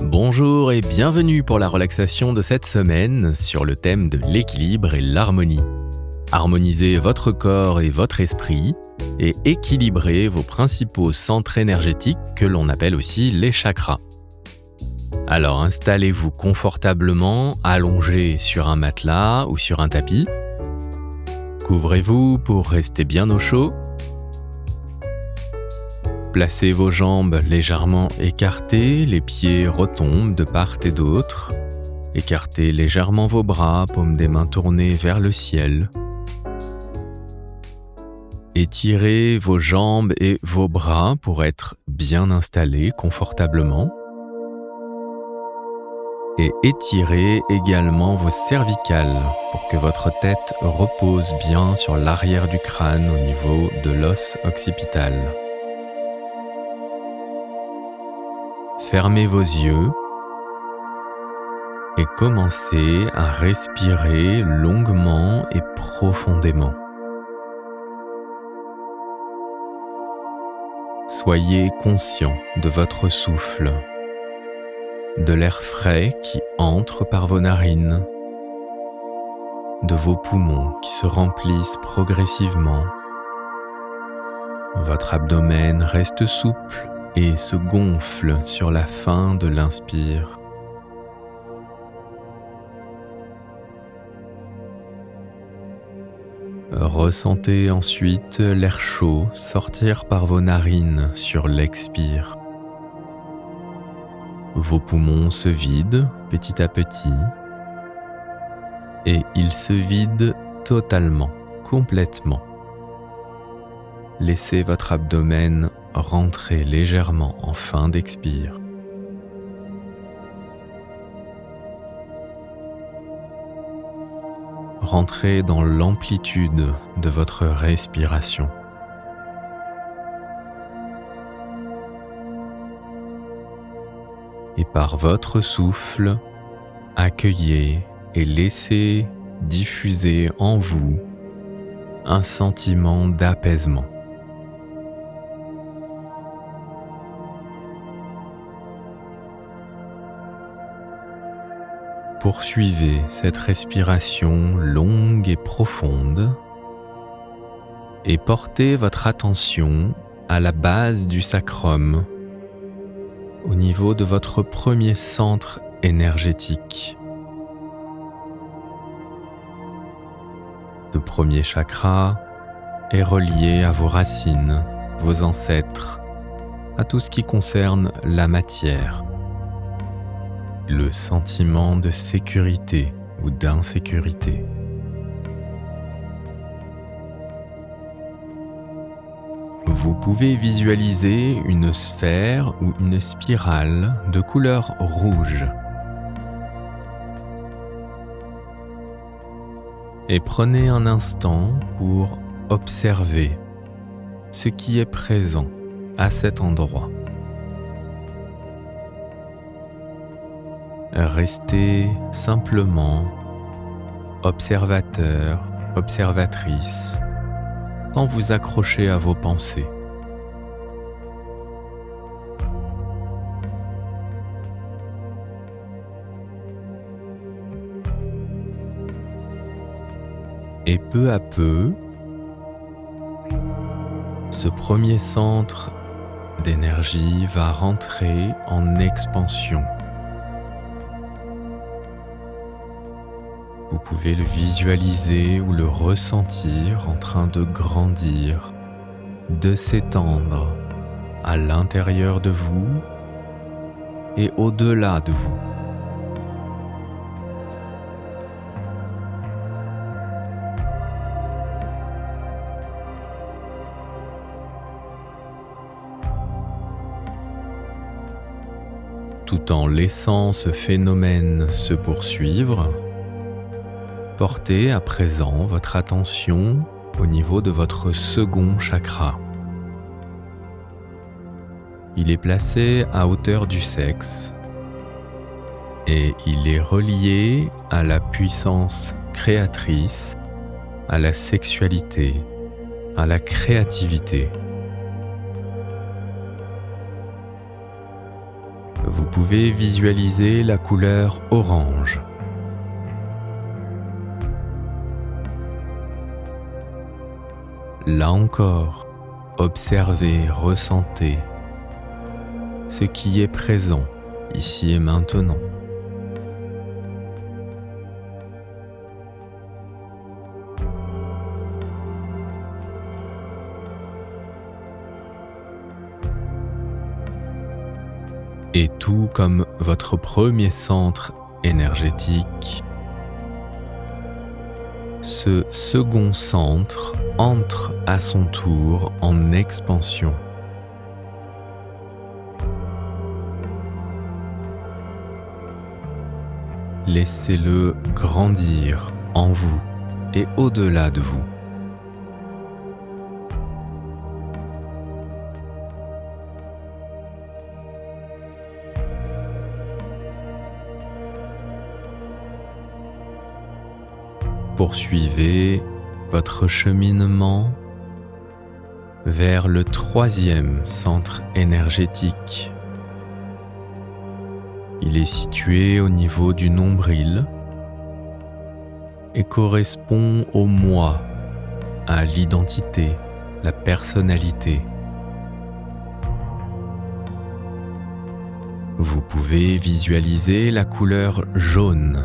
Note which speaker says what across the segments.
Speaker 1: Bonjour et bienvenue pour la relaxation de cette semaine sur le thème de l'équilibre et l'harmonie. Harmonisez votre corps et votre esprit et équilibrez vos principaux centres énergétiques que l'on appelle aussi les chakras. Alors installez-vous confortablement, allongé sur un matelas ou sur un tapis. Couvrez-vous pour rester bien au chaud. Placez vos jambes légèrement écartées, les pieds retombent de part et d'autre. Écartez légèrement vos bras, paumes des mains tournées vers le ciel. Étirez vos jambes et vos bras pour être bien installés confortablement. Et étirez également vos cervicales pour que votre tête repose bien sur l'arrière du crâne au niveau de l'os occipital. Fermez vos yeux et commencez à respirer longuement et profondément. Soyez conscient de votre souffle, de l'air frais qui entre par vos narines, de vos poumons qui se remplissent progressivement. Votre abdomen reste souple et se gonfle sur la fin de l'inspire. Ressentez ensuite l'air chaud sortir par vos narines sur l'expire. Vos poumons se vident petit à petit et ils se vident totalement, complètement. Laissez votre abdomen rentrer légèrement en fin d'expire. Rentrez dans l'amplitude de votre respiration. Et par votre souffle, accueillez et laissez diffuser en vous un sentiment d'apaisement. Poursuivez cette respiration longue et profonde et portez votre attention à la base du sacrum, au niveau de votre premier centre énergétique. Le premier chakra est relié à vos racines, vos ancêtres, à tout ce qui concerne la matière. Le sentiment de sécurité ou d'insécurité. Vous pouvez visualiser une sphère ou une spirale de couleur rouge. Et prenez un instant pour observer ce qui est présent à cet endroit. Restez simplement observateur, observatrice, sans vous accrocher à vos pensées. Et peu à peu, ce premier centre d'énergie va rentrer en expansion. Vous pouvez le visualiser ou le ressentir en train de grandir, de s'étendre à l'intérieur de vous et au-delà de vous. Tout en laissant ce phénomène se poursuivre, portez à présent votre attention au niveau de votre second chakra. Il est placé à hauteur du sexe et il est relié à la puissance créatrice, à la sexualité, à la créativité. pouvez visualiser la couleur orange. Là encore, observez, ressentez ce qui est présent ici et maintenant. Et tout comme votre premier centre énergétique, ce second centre entre à son tour en expansion. Laissez-le grandir en vous et au-delà de vous. Poursuivez votre cheminement vers le troisième centre énergétique. Il est situé au niveau du nombril et correspond au moi, à l'identité, la personnalité. Vous pouvez visualiser la couleur jaune.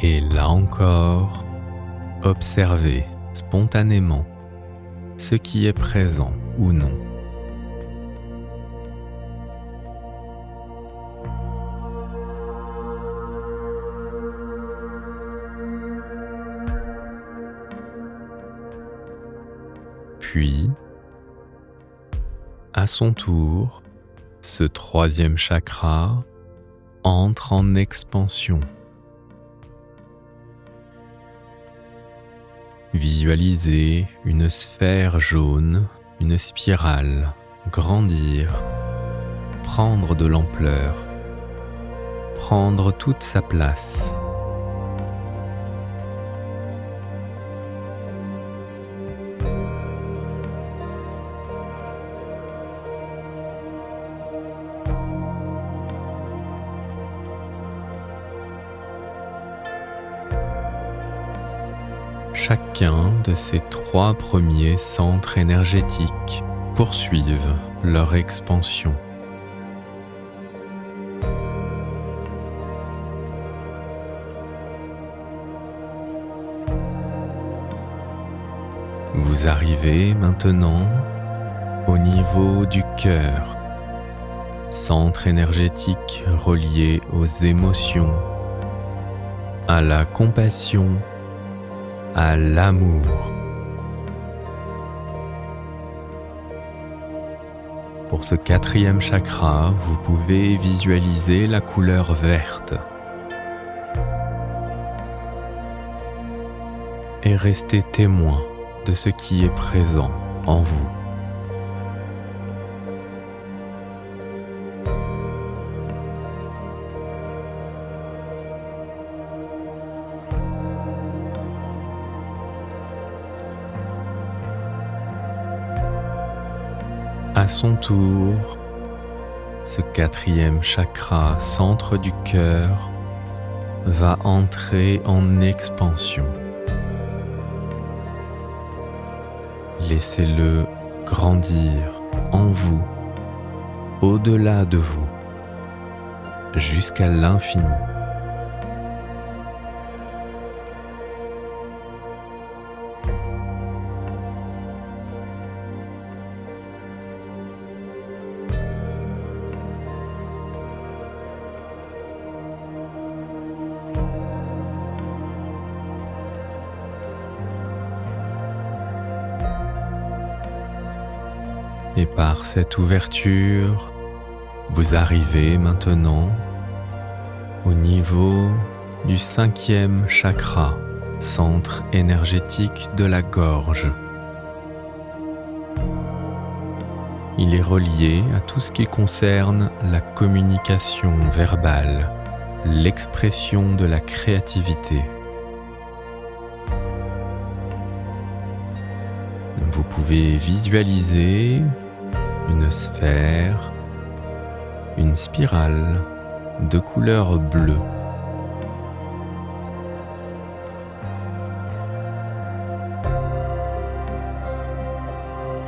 Speaker 1: Et là encore, observez spontanément ce qui est présent ou non. Puis, à son tour, ce troisième chakra entre en expansion. Visualisez une sphère jaune, une spirale, grandir, prendre de l'ampleur, prendre toute sa place. Chacun de ces trois premiers centres énergétiques poursuivent leur expansion. Vous arrivez maintenant au niveau du cœur, centre énergétique relié aux émotions, à la compassion, à l'amour. Pour ce quatrième chakra, vous pouvez visualiser la couleur verte et rester témoin de ce qui est présent en vous. À son tour, ce quatrième chakra, centre du cœur, va entrer en expansion. Laissez-le grandir en vous, au-delà de vous, jusqu'à l'infini. Et par cette ouverture, vous arrivez maintenant au niveau du cinquième chakra, centre énergétique de la gorge. Il est relié à tout ce qui concerne la communication verbale, l'expression de la créativité. Vous pouvez visualiser une sphère, une spirale de couleur bleue.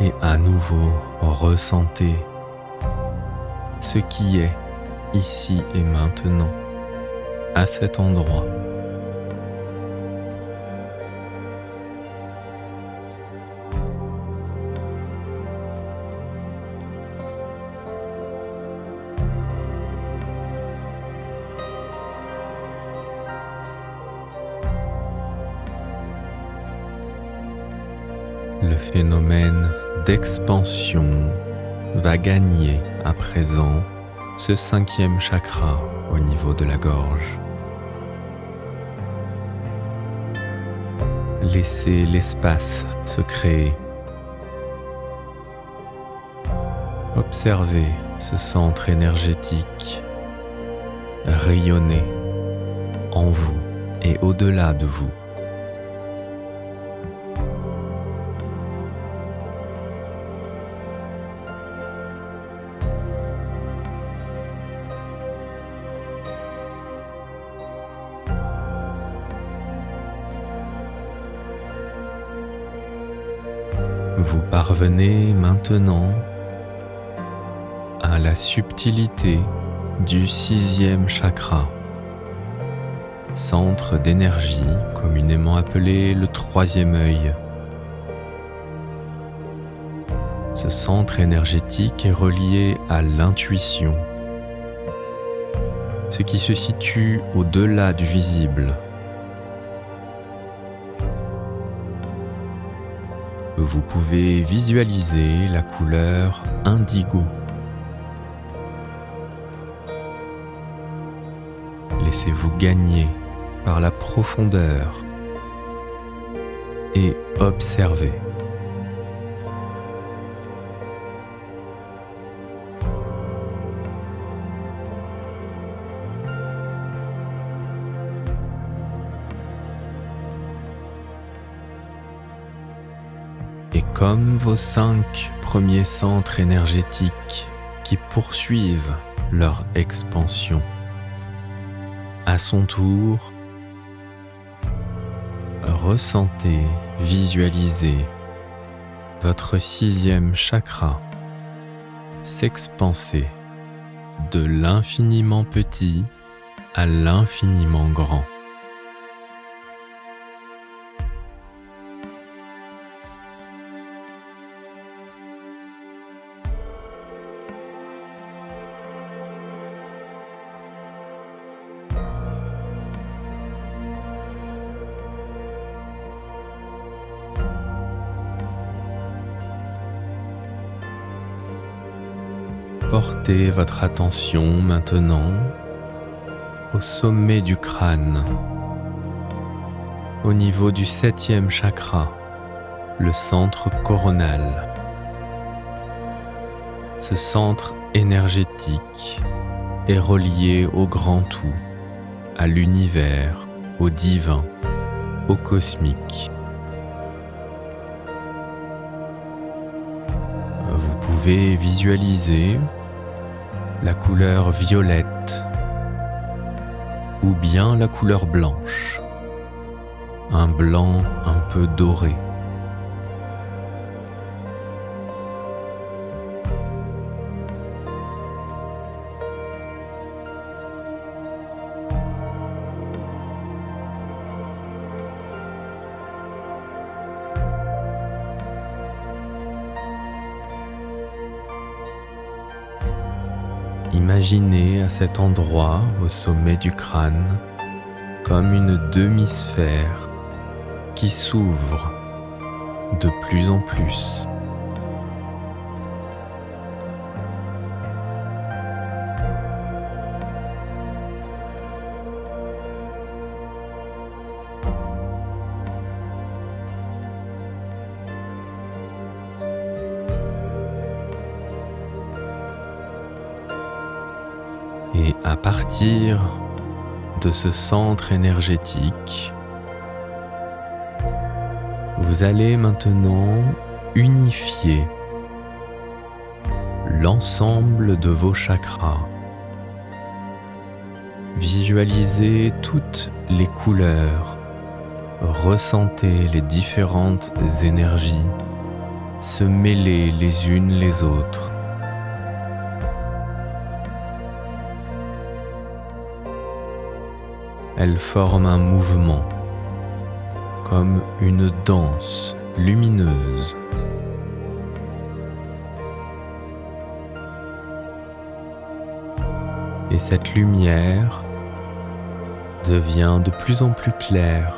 Speaker 1: Et à nouveau, ressentez ce qui est ici et maintenant, à cet endroit. Le phénomène d'expansion va gagner à présent ce 5e chakra au niveau de la gorge. Laissez l'espace se créer. Observez ce centre énergétique rayonner en vous et au-delà de vous. Vous parvenez maintenant à la subtilité du 6e chakra, centre d'énergie communément appelé le 3e œil. Ce centre énergétique est relié à l'intuition, ce qui se situe au-delà du visible. Vous pouvez visualiser la couleur indigo. Laissez-vous gagner par la profondeur et observez. Et comme vos 5 premiers centres énergétiques qui poursuivent leur expansion, à son tour, ressentez, visualisez votre 6e chakra s'expanser de l'infiniment petit à l'infiniment grand. Portez votre attention maintenant au sommet du crâne, au niveau du 7e chakra, le centre coronal. Ce centre énergétique est relié au grand tout, à l'univers, au divin, au cosmique. Vous pouvez visualiser la couleur violette ou bien la couleur blanche, un blanc un peu doré. Imaginez à cet endroit, au sommet du crâne, comme une demi-sphère qui s'ouvre de plus en plus. Et à partir de ce centre énergétique, vous allez maintenant unifier l'ensemble de vos chakras. Visualisez toutes les couleurs, ressentez les différentes énergies se mêler les unes les autres. Elles forment un mouvement, comme une danse lumineuse. Et cette lumière devient de plus en plus claire.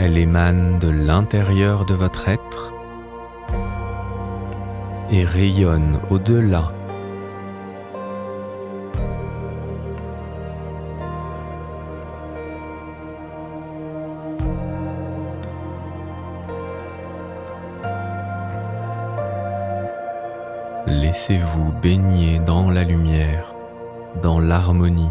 Speaker 1: Elle émane de l'intérieur de votre être et rayonne au-delà. Laissez-vous baigner dans la lumière, dans l'harmonie.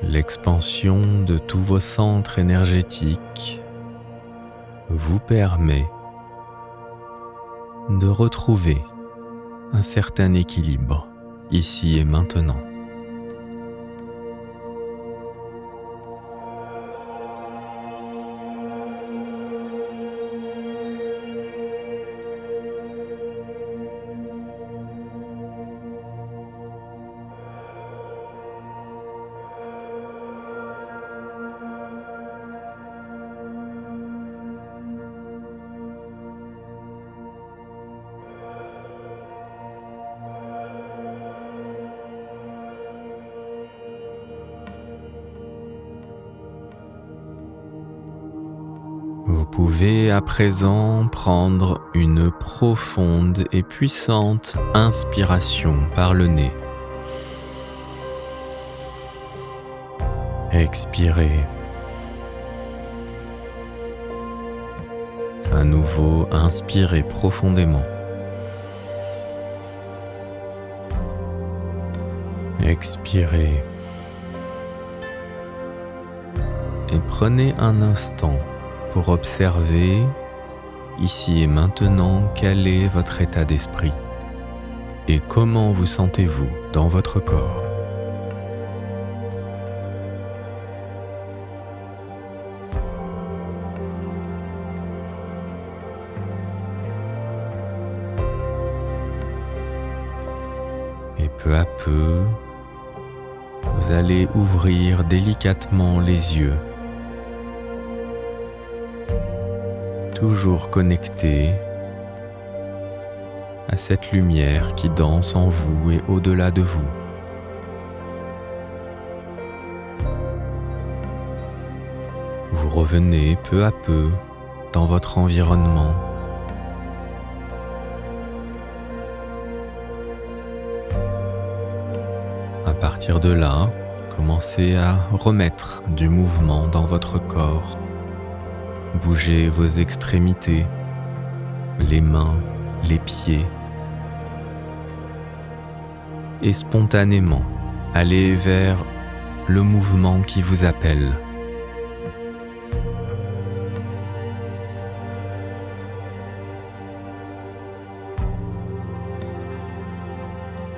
Speaker 1: L'expansion de tous vos centres énergétiques vous permet de retrouver un certain équilibre ici et maintenant. Vous pouvez à présent prendre une profonde et puissante inspiration par le nez. Expirez. À nouveau, inspirez profondément. Expirez. Et prenez un instant pour observer, ici et maintenant, quel est votre état d'esprit et comment vous sentez-vous dans votre corps. Et peu à peu, vous allez ouvrir délicatement les yeux. Toujours connecté à cette lumière qui danse en vous et au-delà de vous. Vous revenez peu à peu dans votre environnement. À partir de là, commencez à remettre du mouvement dans votre corps. Bougez vos extrémités, les mains, les pieds. Et spontanément, allez vers le mouvement qui vous appelle.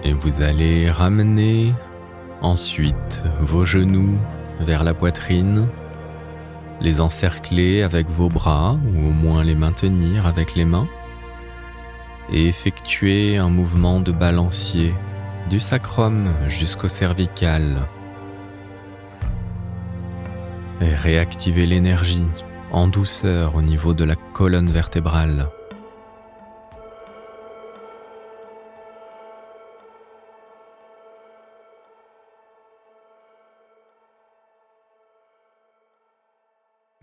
Speaker 1: Et vous allez ramener ensuite vos genoux vers la poitrine, les encercler avec vos bras ou au moins les maintenir avec les mains et effectuer un mouvement de balancier du sacrum jusqu'au cervical. Et réactiver l'énergie en douceur au niveau de la colonne vertébrale.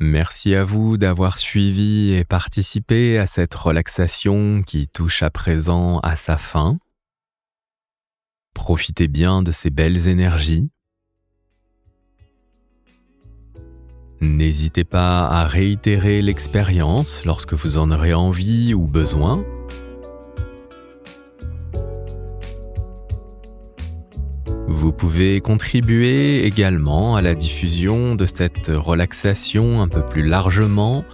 Speaker 1: Merci à vous d'avoir suivi et participé à cette relaxation qui touche à présent à sa fin. Profitez bien de ces belles énergies. N'hésitez pas à réitérer l'expérience lorsque vous en aurez envie ou besoin. Vous pouvez contribuer également à la diffusion de cette relaxation un peu plus largement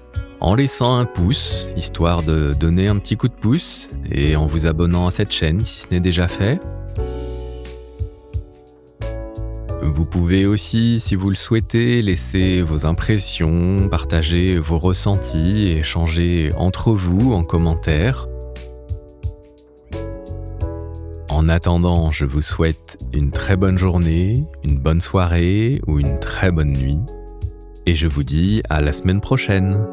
Speaker 1: en laissant un pouce, histoire de donner un petit coup de pouce, et en vous abonnant à cette chaîne si ce n'est déjà fait. Vous pouvez aussi, si vous le souhaitez, laisser vos impressions, partager vos ressentis et échanger entre vous en commentaire. En attendant, je vous souhaite une très bonne journée, une bonne soirée ou une très bonne nuit. Et je vous dis à la semaine prochaine.